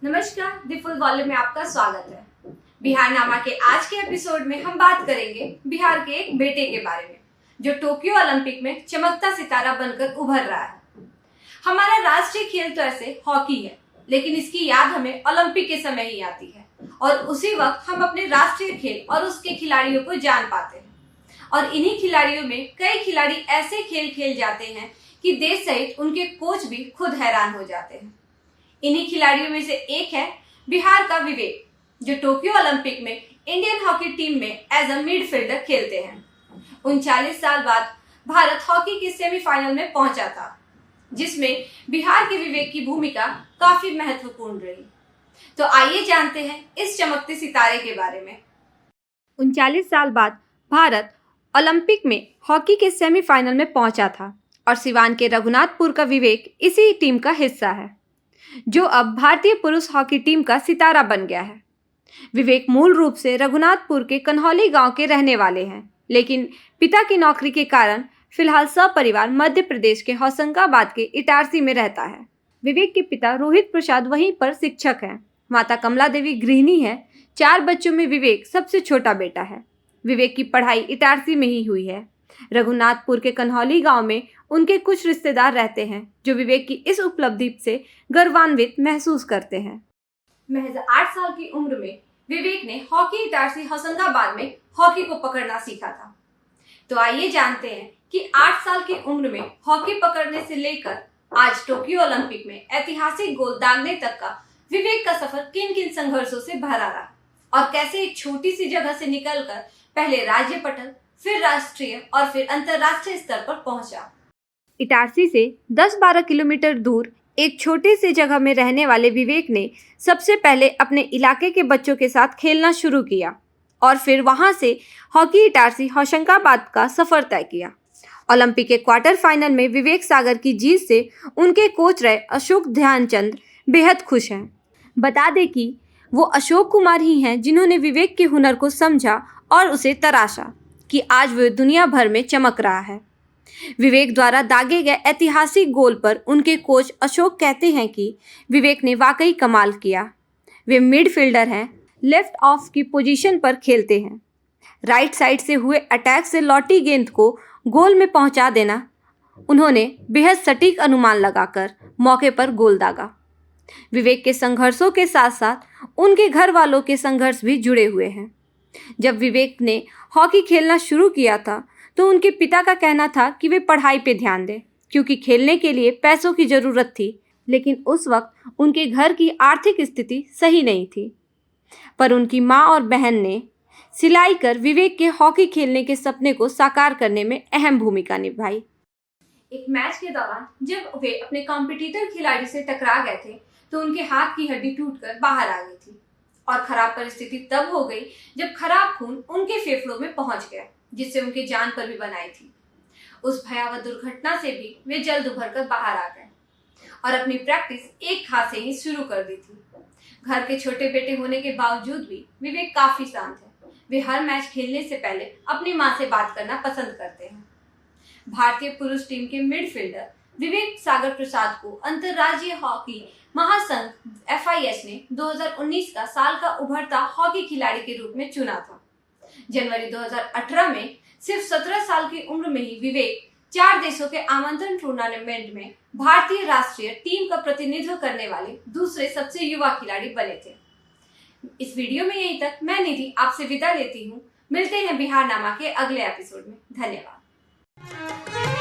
नमस्कार, the full volume में आपका स्वागत है। बिहार नामा के आज के एपिसोड में हम बात करेंगे बिहार के एक बेटे के बारे में जो टोक्यो ओलंपिक में चमकता सितारा बनकर उभर रहा है। हमारा राष्ट्रीय खेल तो ऐसे हॉकी है, लेकिन इसकी याद हमें ओलंपिक के समय ही आती है और उसी वक्त हम अपने राष्ट्रीय खेल और उसके खिलाड़ियों को जान पाते हैं। और इन्हीं खिलाड़ियों में कई खिलाड़ी ऐसे खेल खेल जाते हैं कि देश सहित उनके कोच भी खुद हैरान हो जाते हैं। इन्हीं खिलाड़ियों में से एक है बिहार का विवेक, जो टोक्यो ओलंपिक में इंडियन हॉकी टीम में एज अ मिडफील्डर खेलते हैं। 39 साल बाद भारत हॉकी के सेमीफाइनल में पहुंचा था, जिसमें बिहार के विवेक की भूमिका काफी महत्वपूर्ण रही। तो आइए जानते हैं इस चमकते सितारे के बारे में। 39 साल बाद भारत ओलंपिक में हॉकी के सेमीफाइनल में पहुंचा था और सिवान के रघुनाथपुर का विवेक इसी टीम का हिस्सा है, जो अब भारतीय पुरुष हॉकी टीम का सितारा बन गया है। विवेक मूल रूप से रघुनाथपुर के कन्हौली गांव के रहने वाले हैं, लेकिन पिता की नौकरी के कारण फिलहाल सपरिवार मध्य प्रदेश के होशंगाबाद के इटारसी में रहता है। विवेक के पिता रोहित प्रसाद वहीं पर शिक्षक हैं। माता कमला देवी गृहिणी है। 4 बच्चों में विवेक सबसे छोटा बेटा है। विवेक की पढ़ाई इटारसी में ही हुई है। रघुनाथपुर के कन्हौली गांव में उनके कुछ रिश्तेदार रहते हैं, जो विवेक की इस उपलब्धि से गर्वान्वित महसूस करते हैं। महज 8 साल की उम्र में विवेक ने हॉकी इटारसी होशंगाबाद में हॉकी को पकड़ना सीखा था। तो आइए जानते हैं कि 8 साल की उम्र में हॉकी पकड़ने से लेकर आज टोक्यो ओलंपिक में ऐतिहासिक गोल दागने तक का विवेक का सफर किन किन संघर्षों से भरा रहा और कैसे एक छोटी सी जगह से निकलकर पहले राज्य पटल, फिर राष्ट्रीय और फिर अंतर्राष्ट्रीय स्तर पर पहुंचा। इटारसी से 10-12 किलोमीटर दूर एक छोटी सी जगह में रहने वाले विवेक ने सबसे पहले अपने इलाके के बच्चों के साथ खेलना शुरू किया और फिर वहां से हॉकी इटारसी होशंगाबाद का सफर तय किया। ओलंपिक के क्वार्टर फाइनल में विवेक सागर की जीत से उनके कोच रहे अशोक ध्यानचंद बेहद खुश हैं। बता दें कि वो अशोक कुमार ही हैं जिन्होंने विवेक के हुनर को समझा और उसे तराशा कि आज वह दुनिया भर में चमक रहा है। विवेक द्वारा दागे गए ऐतिहासिक गोल पर उनके कोच अशोक कहते हैं कि विवेक ने वाकई कमाल किया। वे मिडफील्डर हैं, लेफ्ट ऑफ की पोजीशन पर खेलते हैं। राइट साइड से हुए अटैक से लौटी गेंद को गोल में पहुंचा देना उन्होंने बेहद सटीक अनुमान लगाकर मौके पर गोल दागा। विवेक के संघर्षों के साथ साथ उनके घर वालों के संघर्ष भी जुड़े हुए हैं। जब विवेक ने हॉकी खेलना शुरू किया था तो उनके पिता का कहना था कि वे पढ़ाई पे ध्यान दें, क्योंकि खेलने के लिए पैसों की ज़रूरत थी, लेकिन उस वक्त उनके घर की आर्थिक स्थिति सही नहीं थी। पर उनकी माँ और बहन ने सिलाई कर विवेक के हॉकी खेलने के सपने को साकार करने में अहम भूमिका निभाई। एक मैच के दौरान जब वे अपने कॉम्पिटिटर खिलाड़ी से टकरा गए थे तो उनके हाथ की हड्डी टूटकर बाहर आ गई थी और खराब परिस्थिति तब हो गई जब खराब खून उनके फेफड़ों में पहुंच गया, जिससे उनकी जान पर भी बनाई थी। उस भयावह दुर्घटना से भी वे जल्द उभर कर बाहर आ गए और अपनी प्रैक्टिस एक हाथ से ही शुरू कर दी थी। घर के छोटे बेटे होने के बावजूद भी विवेक काफी शांत है। वे हर मैच खेलने से पहले अपनी माँ से बात करना पसंद करते हैं। भारतीय पुरुष टीम के मिडफील्डर विवेक सागर प्रसाद को अंतर्राज्यीय हॉकी महासंघ FIH ने 2019 का साल का उभरता हॉकी खिलाड़ी के रूप में चुना था। जनवरी 2018 में सिर्फ 17 साल की उम्र में ही विवेक 4 देशों के आमंत्रण टूर्नामेंट में भारतीय राष्ट्रीय टीम का प्रतिनिधित्व करने वाले दूसरे सबसे युवा खिलाड़ी बने थे। इस वीडियो में यहीं तक। मैं निधि आपसे विदा लेती हूँ। मिलते हैं बिहार नामा के अगले एपिसोड में। धन्यवाद।